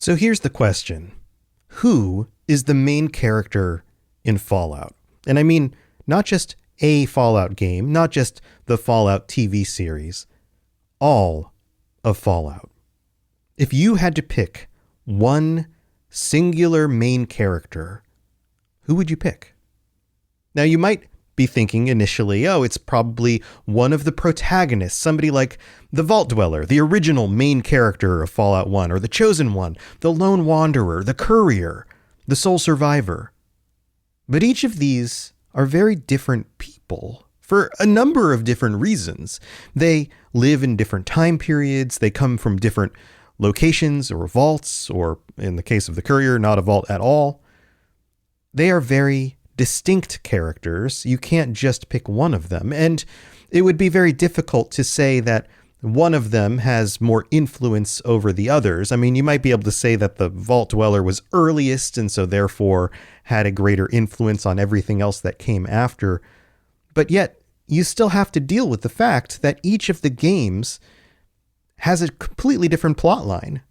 So here's the question. Who is the main character in Fallout? And I mean, not just a Fallout game, not just the Fallout TV series, all of Fallout. If you had to pick one singular main character, who would you pick? Now, you might be thinking initially, oh, it's probably one of the protagonists, somebody like the Vault Dweller, the original main character of Fallout 1, or the Chosen One, the Lone Wanderer, the Courier, the Sole Survivor. But each of these are very different people for a number of different reasons. They live in different time periods, they come from different locations or vaults, or in the case of the Courier, not a vault at all. They are very distinct characters. You can't just pick one of them. And it would be very difficult to say that one of them has more influence over the others. I mean, you might be able to say that the Vault Dweller was earliest and so therefore had a greater influence on everything else that came after. But yet, you still have to deal with the fact that each of the games has a completely different plot line.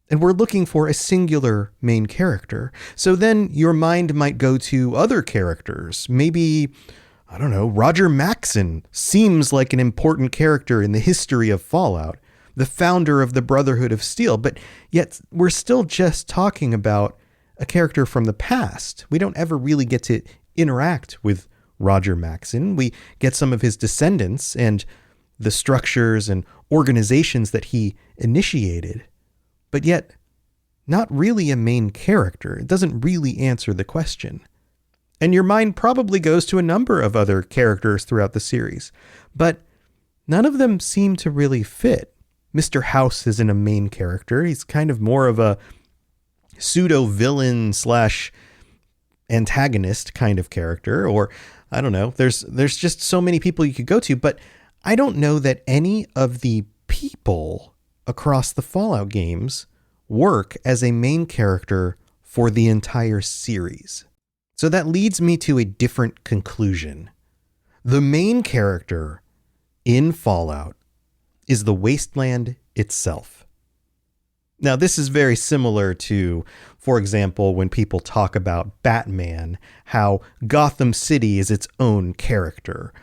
And we're looking for a singular main character. So then your mind might go to other characters. Maybe, I don't know, Roger Maxson seems like an important character in the history of Fallout, the founder of the Brotherhood of Steel, but yet we're still just talking about a character from the past. We don't ever really get to interact with Roger Maxson. We get some of his descendants and the structures and organizations that he initiated. But yet, not really a main character. It doesn't really answer the question. And your mind probably goes to a number of other characters throughout the series, but none of them seem to really fit. Mr. House isn't a main character. He's kind of more of a pseudo-villain / antagonist kind of character, or I don't know. There's just so many people you could go to, but I don't know that any of the people across the Fallout games work as a main character for the entire series. So that leads me to a different conclusion. The main character in Fallout is the wasteland itself. Now, this is very similar to, for example, when people talk about Batman, how Gotham City is its own character.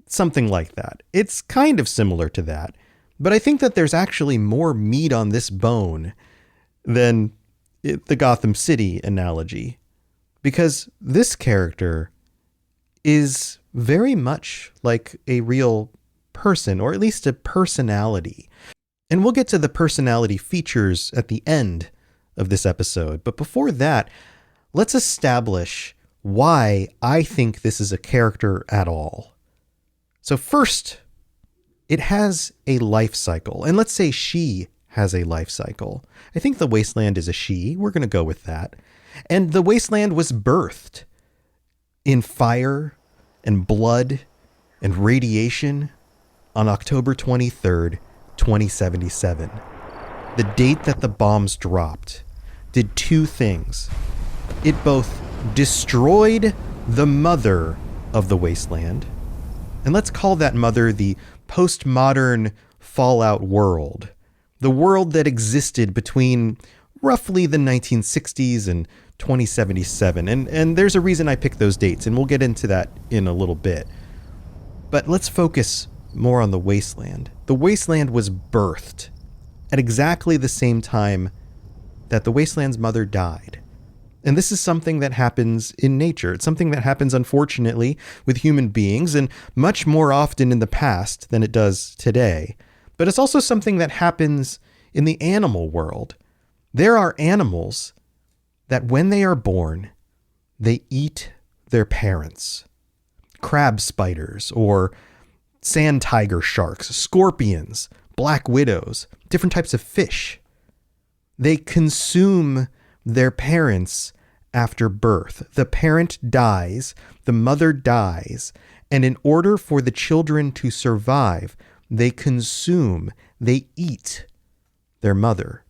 Something like that. It's kind of similar to that. But I think that there's actually more meat on this bone than the Gotham City analogy, because this character is very much like a real person, or at least a personality. And we'll get to the personality features at the end of this episode. But before that, let's establish why I think this is a character at all. So first, it has a life cycle, and let's say she has a life cycle. I think the wasteland is a she. We're going to go with that. And the wasteland was birthed in fire and blood and radiation on October 23rd, 2077. The date that the bombs dropped did two things. It both destroyed the mother of the wasteland, and let's call that mother the postmodern Fallout world, the world that existed between roughly the 1960s and 2077. And there's a reason I picked those dates, and we'll get into that in a little bit. But let's focus more on the wasteland. The wasteland was birthed at exactly the same time that the wasteland's mother died. And this is something that happens in nature. It's something that happens, unfortunately, with human beings, and much more often in the past than it does today. But it's also something that happens in the animal world. There are animals that when they are born, they eat their parents. Crab spiders, or sand tiger sharks, scorpions, black widows, different types of fish. They consume their parents after birth. The parent dies, the mother dies, and in order for the children to survive, they consume, they eat their mother.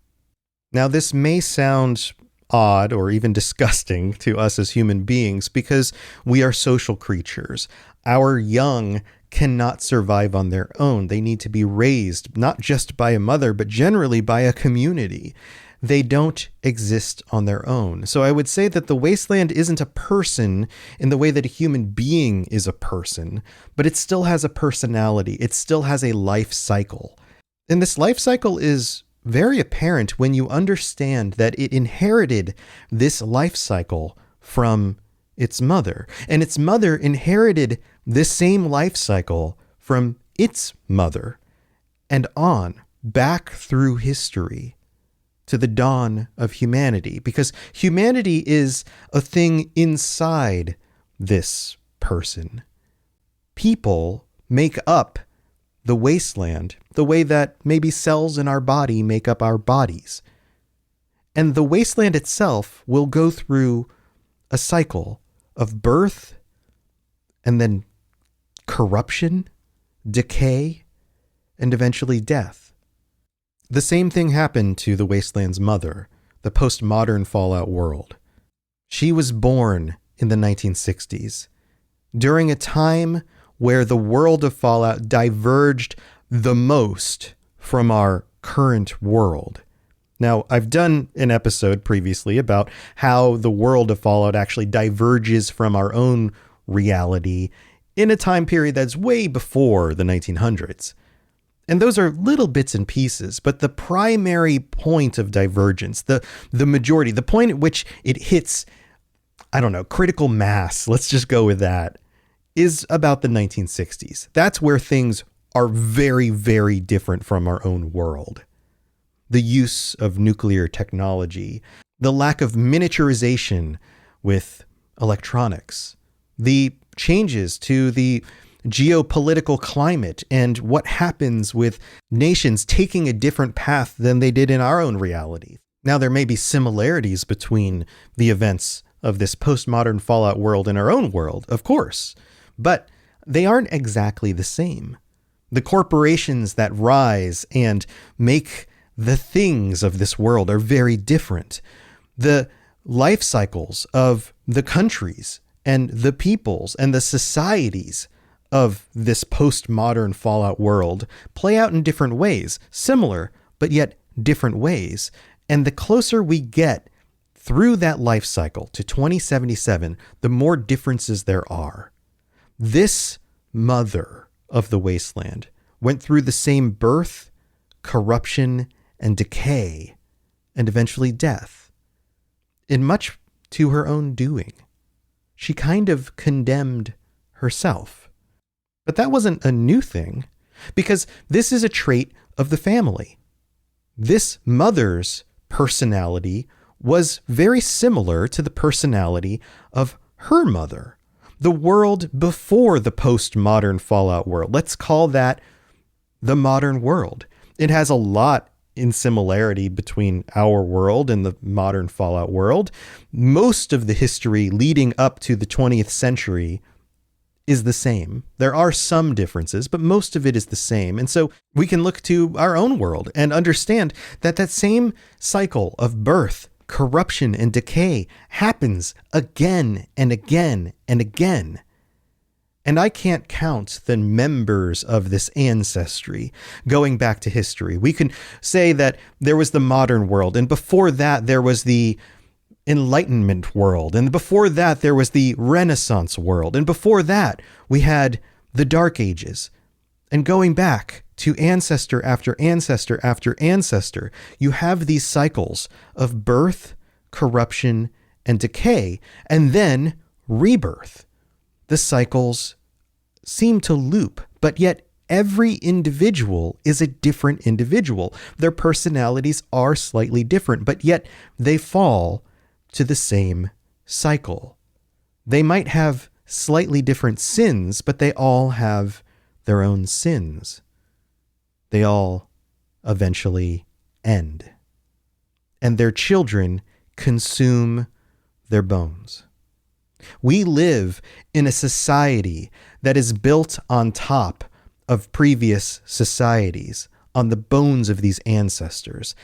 Now, this may sound odd or even disgusting to us as human beings because we are social creatures. Our young cannot survive on their own. They need to be raised not just by a mother, but generally by a community. they don't exist on their own. So I would say that the wasteland isn't a person in the way that a human being is a person, but it still has a personality. It still has a life cycle. And this life cycle is very apparent when you understand that it inherited this life cycle from its mother. And its mother inherited this same life cycle from its mother, and on back through history to the dawn of humanity, because humanity is a thing inside this person. People make up the wasteland the way that maybe cells in our body make up our bodies. And the wasteland itself will go through a cycle of birth and then corruption, decay, and eventually death. The same thing happened to the wasteland's mother, the postmodern Fallout world. She was born in the 1960s, during a time where the world of Fallout diverged the most from our current world. Now, I've done an episode previously about how the world of Fallout actually diverges from our own reality in a time period that's way before the 1900s. And those are little bits and pieces, but the primary point of divergence, the majority, the point at which it hits, critical mass, let's just go with that, is about the 1960s. That's where things are very, very different from our own world. The use of nuclear technology, the lack of miniaturization with electronics, the changes to the geopolitical climate and what happens with nations taking a different path than they did in our own reality. Now, there may be similarities between the events of this postmodern Fallout world and our own world, of course, but they aren't exactly the same. The corporations that rise and make the things of this world are very different. The life cycles of the countries and the peoples and the societies of this postmodern Fallout world play out in different ways, similar, but yet different ways. And the closer we get through that life cycle to 2077, the more differences there are. This mother of the wasteland went through the same birth, corruption, and decay, and eventually death, in much to her own doing. She kind of condemned herself. But that wasn't a new thing, because this is a trait of the family. This mother's personality was very similar to the personality of her mother, the world before the postmodern Fallout world. Let's call that the modern world. It has a lot in similarity between our world and the modern Fallout world. Most of the history leading up to the 20th century is the same. There are some differences, but most of it is the same. And so we can look to our own world and understand that that same cycle of birth, corruption, and decay happens again and again and again. And I can't count the members of this ancestry going back to history. We can say that there was the modern world, and before that there was the Enlightenment world, and before that there was the Renaissance world, and before that we had the Dark Ages. And going back to ancestor after ancestor after ancestor, you have these cycles of birth, corruption, and decay, and then rebirth. The cycles seem to loop, but yet every individual is a different individual. Their personalities are slightly different, but yet they fall to the same cycle. They might have slightly different sins, but they all have their own sins. They all eventually end. And their children consume their bones. We live in a society that is built on top of previous societies, on the bones of these ancestors.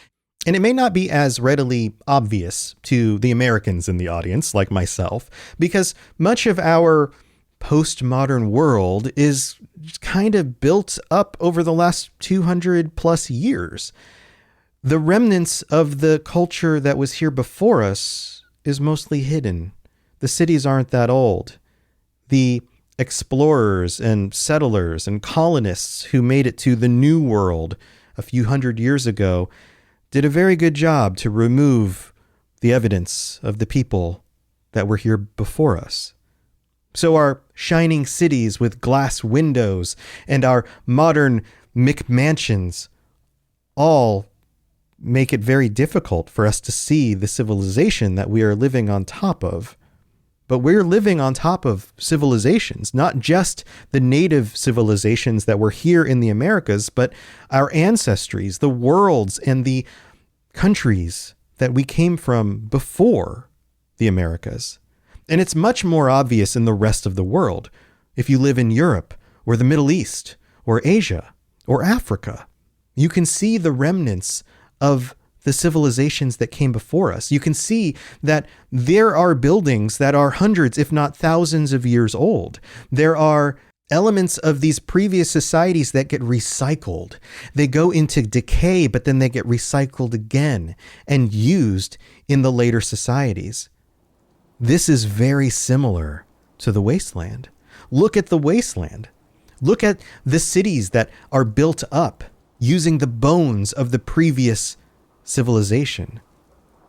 And it may not be as readily obvious to the Americans in the audience, like myself, because much of our postmodern world is kind of built up over the last 200 plus years. The remnants of the culture that was here before us is mostly hidden. The cities aren't that old. The explorers and settlers and colonists who made it to the New World a few hundred years ago did a very good job to remove the evidence of the people that were here before us. So our shining cities with glass windows and our modern McMansions all make it very difficult for us to see the civilization that we are living on top of. But we're living on top of civilizations, not just the native civilizations that were here in the Americas, but our ancestries, the worlds and the countries that we came from before the Americas. And it's much more obvious in the rest of the world. If you live in Europe or the Middle East or Asia or Africa, you can see the remnants of the civilizations that came before us. You can see that there are buildings that are hundreds, if not thousands of years old. There are elements of these previous societies that get recycled. They go into decay, but then they get recycled again and used in the later societies. This is very similar to the wasteland. Look at the wasteland. Look at the cities that are built up using the bones of the previous civilization.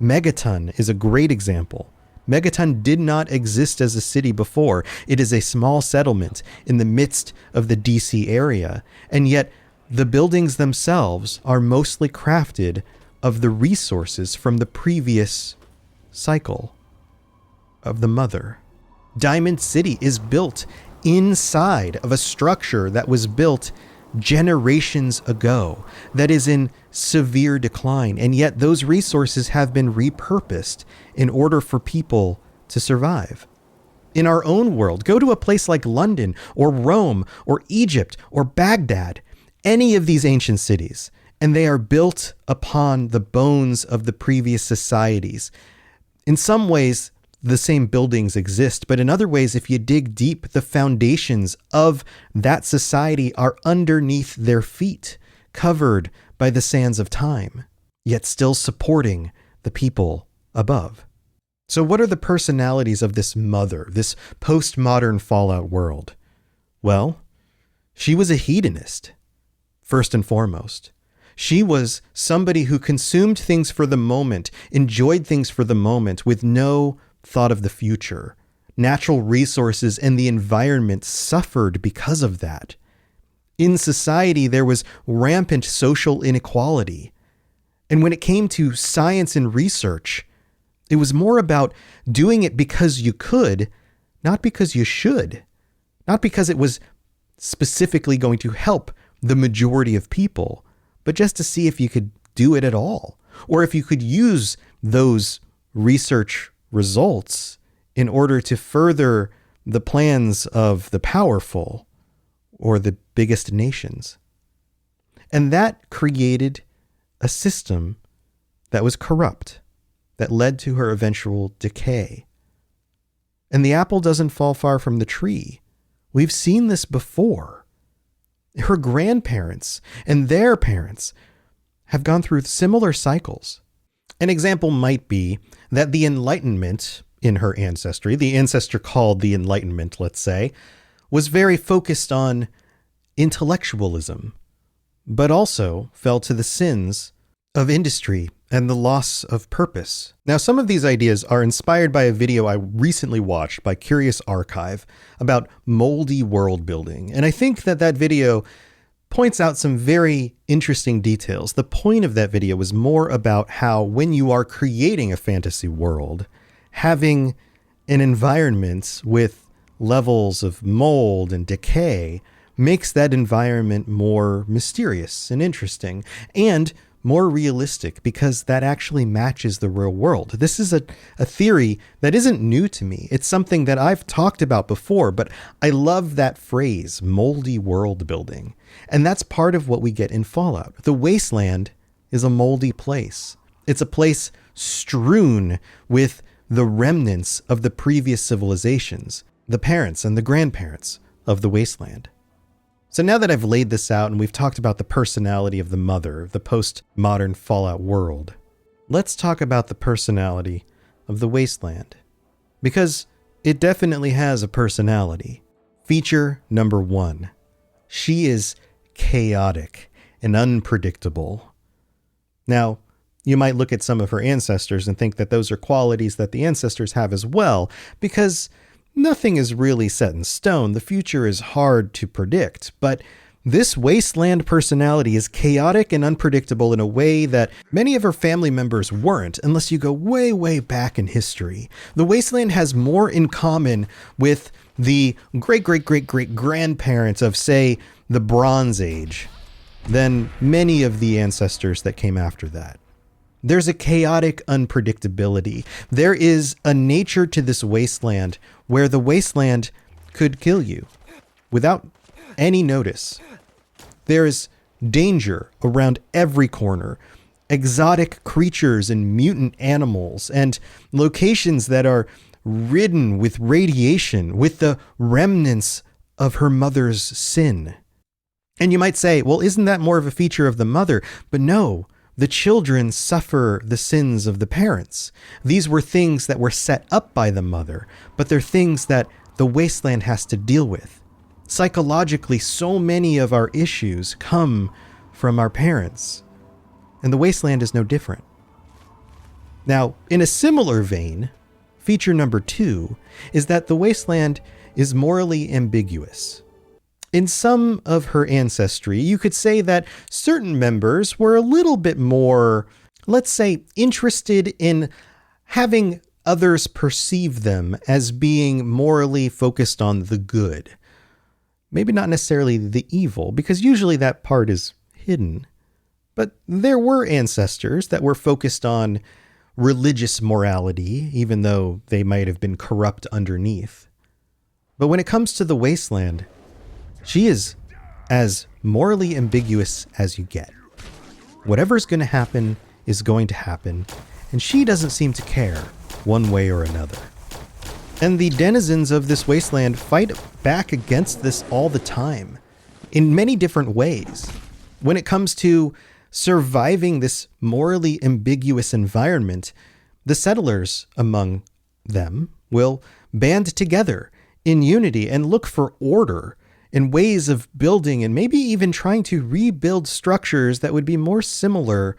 Megaton is a great example. Megaton did not exist as a city before. It is a small settlement in the midst of the DC area, and yet the buildings themselves are mostly crafted of the resources from the previous cycle of the mother. Diamond City is built inside of a structure that was built generations ago, that is in severe decline, and yet those resources have been repurposed in order for people to survive. In our own world, go to a place like London or Rome or Egypt or Baghdad, any of these ancient cities, and they are built upon the bones of the previous societies. In some ways, the same buildings exist, but in other ways, if you dig deep, the foundations of that society are underneath their feet, covered by the sands of time, yet still supporting the people above. So what are the personalities of this mother, this postmodern Fallout world? Well, she was a hedonist, first and foremost. She was somebody who consumed things for the moment, enjoyed things for the moment with no thought of the future. Natural resources and the environment suffered because of that. In society, there was rampant social inequality. And when it came to science and research, it was more about doing it because you could, not because you should, not because it was specifically going to help the majority of people, but just to see if you could do it at all, or if you could use those research results in order to further the plans of the powerful or the biggest nations. And that created a system that was corrupt, that led to her eventual decay. And the apple doesn't fall far from the tree. We've seen this before. Her grandparents and their parents have gone through similar cycles. An example might be that the Enlightenment in her ancestry, the ancestor called the Enlightenment, let's say, was very focused on intellectualism, but also fell to the sins of industry and the loss of purpose. Now, some of these ideas are inspired by a video I recently watched by Curious Archive about moldy world building, and I think that that video points out some very interesting details. The point of that video was more about how when you are creating a fantasy world, having an environment with levels of mold and decay makes that environment more mysterious and interesting and more realistic because that actually matches the real world. This is a theory that isn't new to me. It's something that I've talked about before, but I love that phrase, moldy world building. And that's part of what we get in Fallout. The wasteland is a moldy place. It's a place strewn with the remnants of the previous civilizations, the parents and the grandparents of the wasteland. So now that I've laid this out and we've talked about the personality of the mother, the post-modern Fallout world, let's talk about the personality of the wasteland. Because it definitely has a personality. Feature number 1. She is chaotic and unpredictable. Now, you might look at some of her ancestors and think that those are qualities that the ancestors have as well, because nothing is really set in stone. The future is hard to predict, but this wasteland personality is chaotic and unpredictable in a way that many of her family members weren't, unless you go way, way back in history. The wasteland has more in common with the great-great-great-great-grandparents of, say, the Bronze Age than many of the ancestors that came after that. There's a chaotic unpredictability. There is a nature to this wasteland where the wasteland could kill you without any notice. There is danger around every corner, exotic creatures and mutant animals, and locations that are ridden with radiation, with the remnants of her mother's sin. And you might say, well, isn't that more of a feature of the mother? But no. The children suffer the sins of the parents. These were things that were set up by the mother, but they're things that the wasteland has to deal with. Psychologically, so many of our issues come from our parents, and the wasteland is no different. Now, in a similar vein, feature number 2 is that the wasteland is morally ambiguous. In some of her ancestry, you could say that certain members were a little bit more, let's say, interested in having others perceive them as being morally focused on the good. Maybe not necessarily the evil, because usually that part is hidden. But there were ancestors that were focused on religious morality, even though they might have been corrupt underneath. But when it comes to the wasteland, she is as morally ambiguous as you get. Whatever's going to happen is going to happen, and she doesn't seem to care one way or another. And the denizens of this wasteland fight back against this all the time, in many different ways. When it comes to surviving this morally ambiguous environment, the settlers among them will band together in unity and look for order and ways of building and maybe even trying to rebuild structures that would be more similar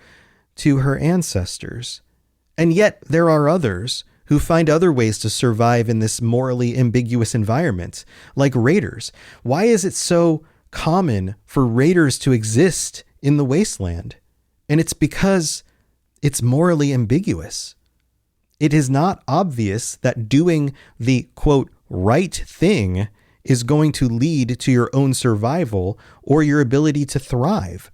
to her ancestors. And yet there are others who find other ways to survive in this morally ambiguous environment, like raiders. Why is it so common for raiders to exist in the wasteland? And it's because it's morally ambiguous. It is not obvious that doing the, quote, right thing is going to lead to your own survival or your ability to thrive.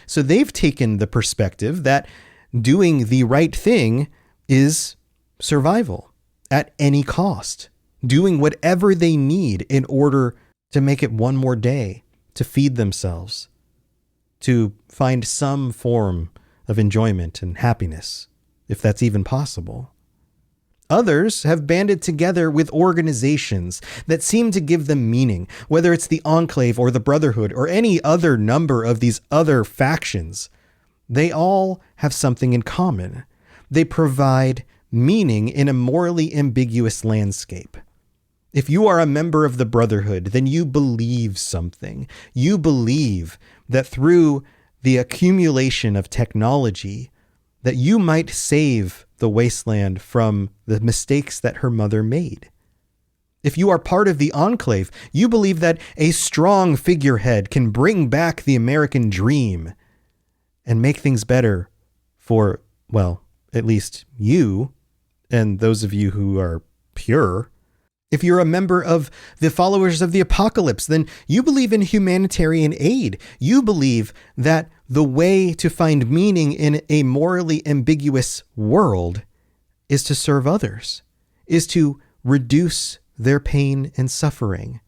So they've taken the perspective that doing the right thing is survival at any cost, doing whatever they need in order to make it one more day, to feed themselves, to find some form of enjoyment and happiness, if that's even possible. Others have banded together with organizations that seem to give them meaning, whether it's the Enclave or the Brotherhood or any other number of these other factions. They all have something in common. They provide meaning in a morally ambiguous landscape. If you are a member of the Brotherhood, then you believe something. You believe that through the accumulation of technology, that you might save the wasteland from the mistakes that her mother made. If you are part of the Enclave, you believe that a strong figurehead can bring back the American dream and make things better for, well, at least you and those of you who are pure. If you're a member of the Followers of the Apocalypse, then you believe in humanitarian aid. You believe that the way to find meaning in a morally ambiguous world is to serve others, is to reduce their pain and suffering,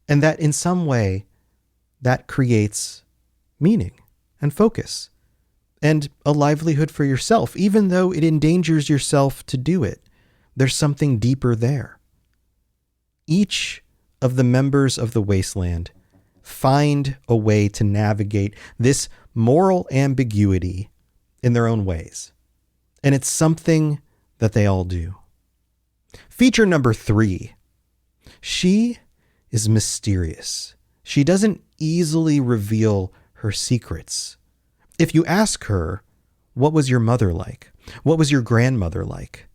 and that in some way that creates meaning and focus and a livelihood for yourself, even though it endangers yourself to do it. There's something deeper there. Each of the members of the wasteland find a way to navigate this moral ambiguity in their own ways. And it's something that they all do. Feature number 3. She is mysterious. She doesn't easily reveal her secrets. If you ask her, what was your mother like? What was your grandmother like?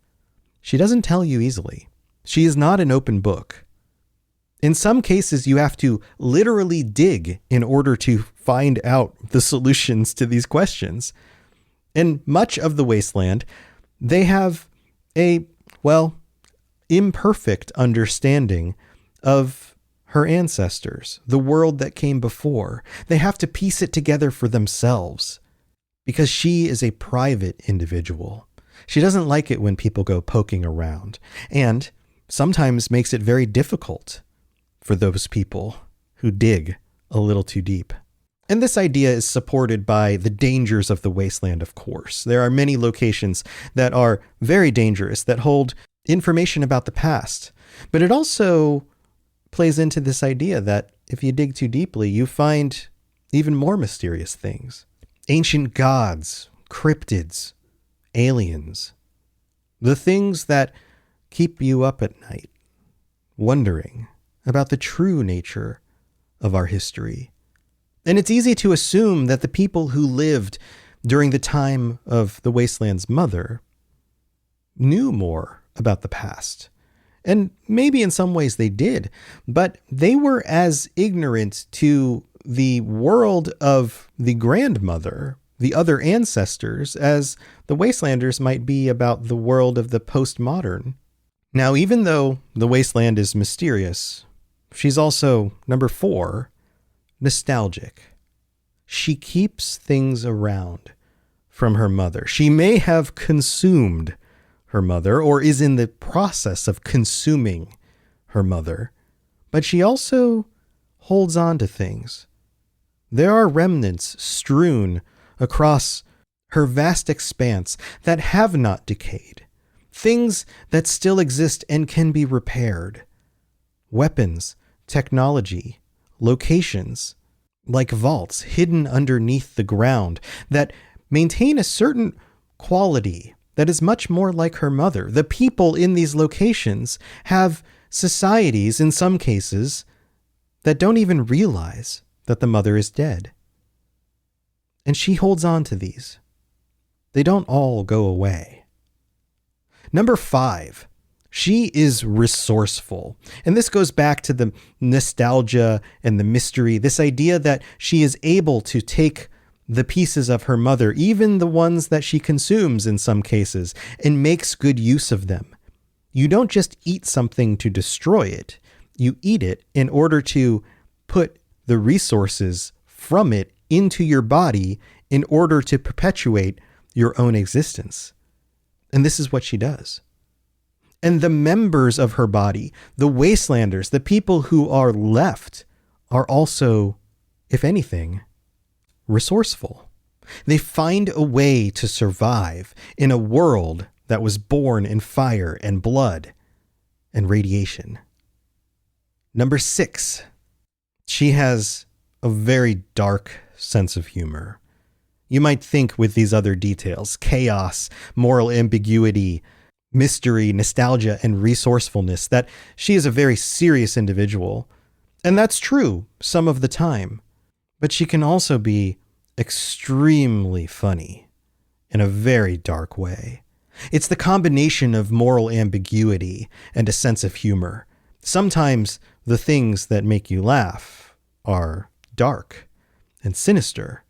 She doesn't tell you easily. She is not an open book. In some cases, you have to literally dig in order to find out the solutions to these questions. In much of the wasteland, they have a, imperfect understanding of her ancestors, the world that came before. They have to piece it together for themselves because she is a private individual. She doesn't like it when people go poking around, and sometimes makes it very difficult for those people who dig a little too deep. And this idea is supported by the dangers of the wasteland, of course. There are many locations that are very dangerous, that hold information about the past. But it also plays into this idea that if you dig too deeply, you find even more mysterious things. Ancient gods, cryptids, aliens. The things that keep you up at night, wondering about the true nature of our history. And it's easy to assume that the people who lived during the time of the wasteland's mother knew more about the past. And maybe in some ways they did, but they were as ignorant to the world of the grandmother, the other ancestors, as the wastelanders might be about the world of the postmodern. Now, even though the wasteland is mysterious, she's also, number 4, nostalgic. She keeps things around from her mother. She may have consumed her mother or is in the process of consuming her mother, but she also holds on to things. There are remnants strewn across her vast expanse that have not decayed, things that still exist and can be repaired. Weapons, technology, locations, like vaults hidden underneath the ground that maintain a certain quality that is much more like her mother. The people in these locations have societies, in some cases, that don't even realize that the mother is dead. And she holds on to these. They don't all go away. Number 5, she is resourceful. And this goes back to the nostalgia and the mystery, this idea that she is able to take the pieces of her mother, even the ones that she consumes in some cases, and makes good use of them. You don't just eat something to destroy it. You eat it in order to put the resources from it into your body in order to perpetuate your own existence. And this is what she does. And the members of her body, the wastelanders, the people who are left, are also, if anything, resourceful. They find a way to survive in a world that was born in fire and blood and radiation. Number 6, she has a very dark sense of humor. You might think with these other details, chaos, moral ambiguity, mystery, nostalgia, and resourcefulness, that she is a very serious individual. And that's true some of the time. But she can also be extremely funny in a very dark way. It's the combination of moral ambiguity and a sense of humor. Sometimes the things that make you laugh are dark and sinister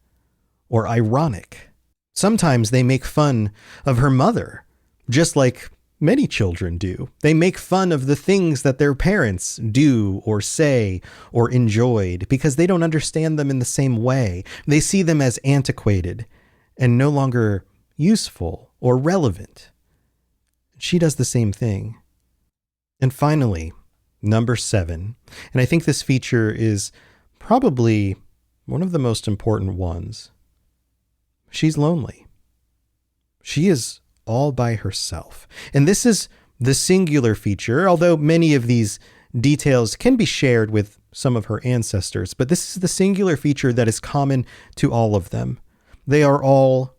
or ironic. Sometimes they make fun of her mother, just like many children do. They make fun of the things that their parents do or say or enjoyed because they don't understand them in the same way. They see them as antiquated and no longer useful or relevant. She does the same thing. And finally, number 7, and I think this feature is probably one of the most important ones. She's lonely. She is all by herself. And this is the singular feature, although many of these details can be shared with some of her ancestors, but this is the singular feature that is common to all of them. They are all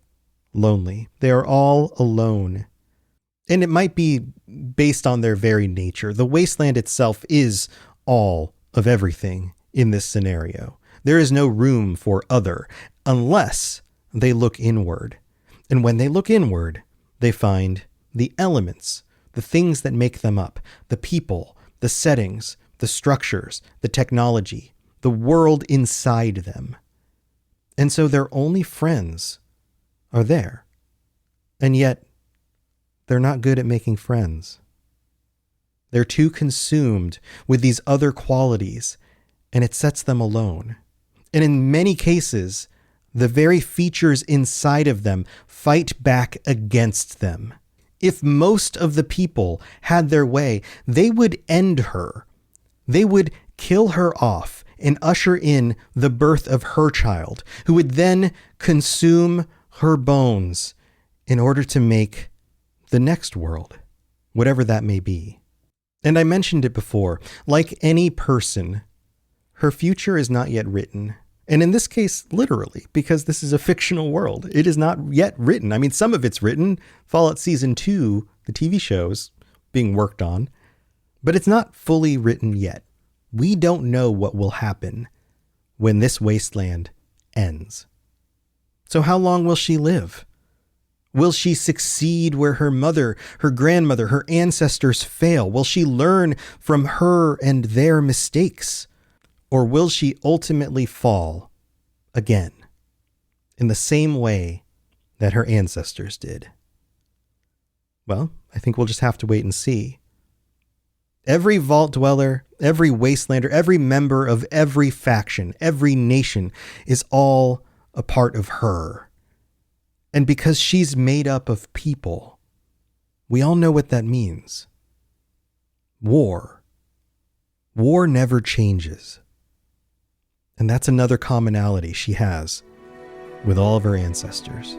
lonely. They are all alone. And it might be based on their very nature. The wasteland itself is all of everything in this scenario. There is no room for other unless they look inward. And when they look inward, they find the elements, the things that make them up, the people, the settings, the structures, the technology, the world inside them. And so their only friends are there. And yet, they're not good at making friends. They're too consumed with these other qualities, and it sets them alone. And in many cases, the very features inside of them fight back against them. If most of the people had their way, they would end her. They would kill her off and usher in the birth of her child, who would then consume her bones in order to make the next world, whatever that may be. And I mentioned it before, like any person, her future is not yet written. And in this case, literally, because this is a fictional world. It is not yet written. I mean, some of it's written. Fallout Season 2, the TV show's being worked on, but it's not fully written yet. We don't know what will happen when this wasteland ends. So how long will she live? Will she succeed where her mother, her grandmother, her ancestors fail? Will she learn from her and their mistakes? Or will she ultimately fall again in the same way that her ancestors did? Well, I think we'll just have to wait and see. Every vault dweller, every wastelander, every member of every faction, every nation is all a part of her. And because she's made up of people, we all know what that means. War. War never changes. And that's another commonality she has with all of her ancestors.